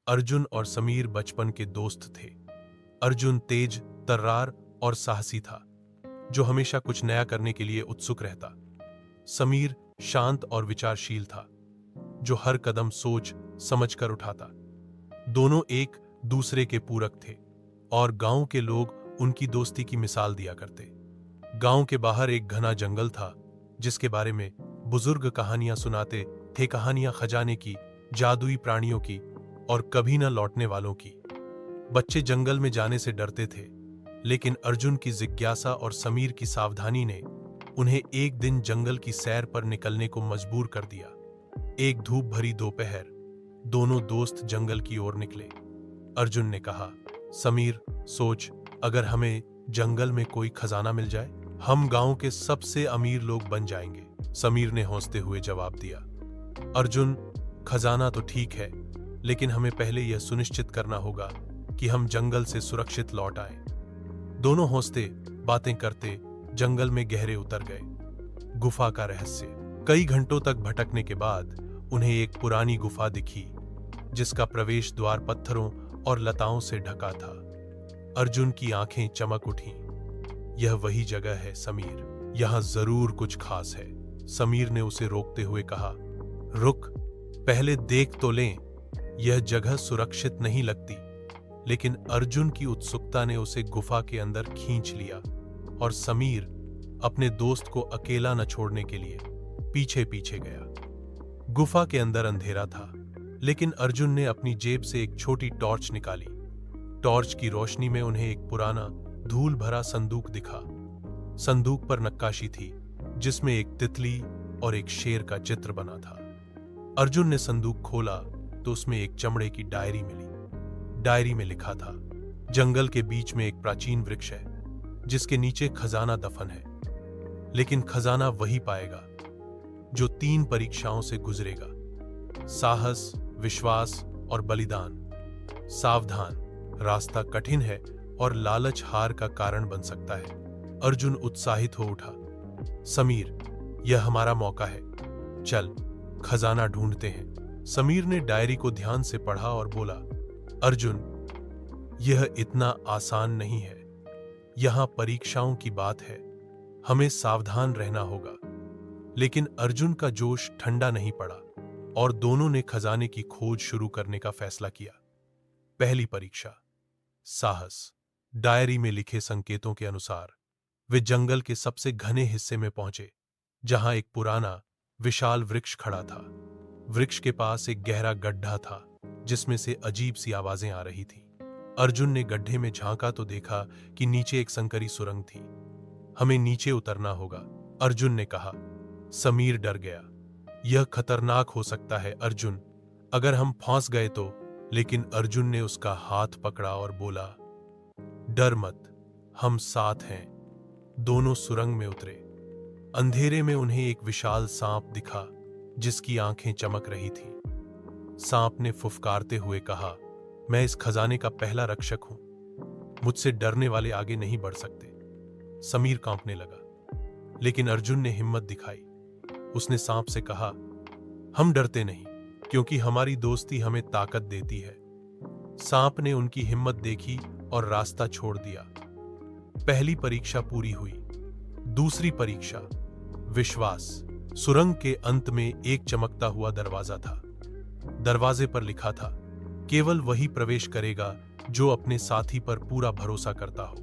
अर्जुन और समीर बचपन के दोस्त थे। अर्जुन तेज, तर्रार और साहसी था, जो हमेशा कुछ नया करने के लिए उत्सुक रहता। समीर शांत और विचारशील था, जो हर कदम सोच समझकर उठाता। दोनों एक दूसरे के पूरक थे और गांव के लोग उनकी दोस्ती की मिसाल दिया करते। गांव के बाहर एक घना जंगल था, जिसके बारे में बुजुर्ग कहानियां सुनाते थे। कहानियां खजाने की, जादुई प्राणियों की और कभी न लौटने वालों की। बच्चे जंगल में जाने से डरते थे, लेकिन अर्जुन की जिज्ञासा और समीर की सावधानी ने उन्हें एक दिन जंगल की सैर पर निकलने को मजबूर कर दिया। एक धूप भरी दोपहर, दोनों दोस्त जंगल की ओर निकले। अर्जुन ने कहा, समीर, सोच, अगर हमें जंगल में कोई खजाना मिल जाए, हम गांव के सबसे अमीर लोग बन जाएंगे। समीर ने हंसते हुए जवाब दिया, अर्जुन, खजाना तो ठीक है, लेकिन हमें पहले यह सुनिश्चित करना होगा कि हम जंगल से सुरक्षित लौट आए। दोनों हंसते बातें करते जंगल में गहरे उतर गए। गुफा का रहस्य। कई घंटों तक भटकने के बाद उन्हें एक पुरानी गुफा दिखी, जिसका प्रवेश द्वार पत्थरों और लताओं से ढका था। अर्जुन की आंखें चमक उठीं। यह वही जगह है समीर, यहां जरूर कुछ खास है। समीर ने उसे रोकते हुए कहा, रुक, पहले देख तो लें, यह जगह सुरक्षित नहीं लगती। लेकिन अर्जुन की उत्सुकता ने उसे गुफा के अंदर खींच लिया और समीर अपने दोस्त को अकेला न छोड़ने के लिए पीछे पीछे गया। गुफा के अंदर अंधेरा था, लेकिन अर्जुन ने अपनी जेब से एक छोटी टॉर्च निकाली। टॉर्च की रोशनी में उन्हें एक पुराना धूल भरा संदूक दिखा। संदूक पर नक्काशी थी, जिसमें एक तितली और एक शेर का चित्र बना था। अर्जुन ने संदूक खोला तो उसमें एक चमड़े की डायरी मिली। डायरी में लिखा था, जंगल के बीच में एक प्राचीन वृक्ष है, जिसके नीचे खजाना दफन है। लेकिन खजाना वही पाएगा जो 3 परीक्षाओं से गुजरेगा: साहस, विश्वास और बलिदान। सावधान, रास्ता कठिन है और लालच हार का कारण बन सकता है। अर्जुन उत्साहित हो उठा, समीर, यह हमारा मौका है, चल खजाना ढूंढते हैं। समीर ने डायरी को ध्यान से पढ़ा और बोला, अर्जुन, यह इतना आसान नहीं है, यहां परीक्षाओं की बात है, हमें सावधान रहना होगा। लेकिन अर्जुन का जोश ठंडा नहीं पड़ा और दोनों ने खजाने की खोज शुरू करने का फैसला किया। पहली परीक्षा, साहस। डायरी में लिखे संकेतों के अनुसार वे जंगल के सबसे घने हिस्से में पहुंचे, जहां एक पुराना विशाल वृक्ष खड़ा था। वृक्ष के पास एक गहरा गड्ढा था, जिसमें से अजीब सी आवाजें आ रही थी। अर्जुन ने गड्ढे में झांका तो देखा कि नीचे एक संकरी सुरंग थी। हमें नीचे उतरना होगा, अर्जुन ने कहा। समीर डर गया, यह खतरनाक हो सकता है अर्जुन, अगर हम फंस गए तो। लेकिन अर्जुन ने उसका हाथ पकड़ा और बोला, डर मत, हम साथ हैं। दोनों सुरंग में उतरे। अंधेरे में उन्हें एक विशाल सांप दिखा, जिसकी आंखें चमक रही थीं। सांप ने फुफकारते हुए कहा, मैं इस खजाने का पहला रक्षक हूं, मुझसे डरने वाले आगे नहीं बढ़ सकते। समीर कांपने लगा, लेकिन अर्जुन ने हिम्मत दिखाई। उसने सांप से कहा, हम डरते नहीं, क्योंकि हमारी दोस्ती हमें ताकत देती है। सांप ने उनकी हिम्मत देखी और रास्ता छोड़ दिया। पहली परीक्षा पूरी हुई। दूसरी परीक्षा, विश्वास। सुरंग के अंत में एक चमकता हुआ दरवाजा था। दरवाजे पर लिखा था, केवल वही प्रवेश करेगा जो अपने साथी पर पूरा भरोसा करता हो।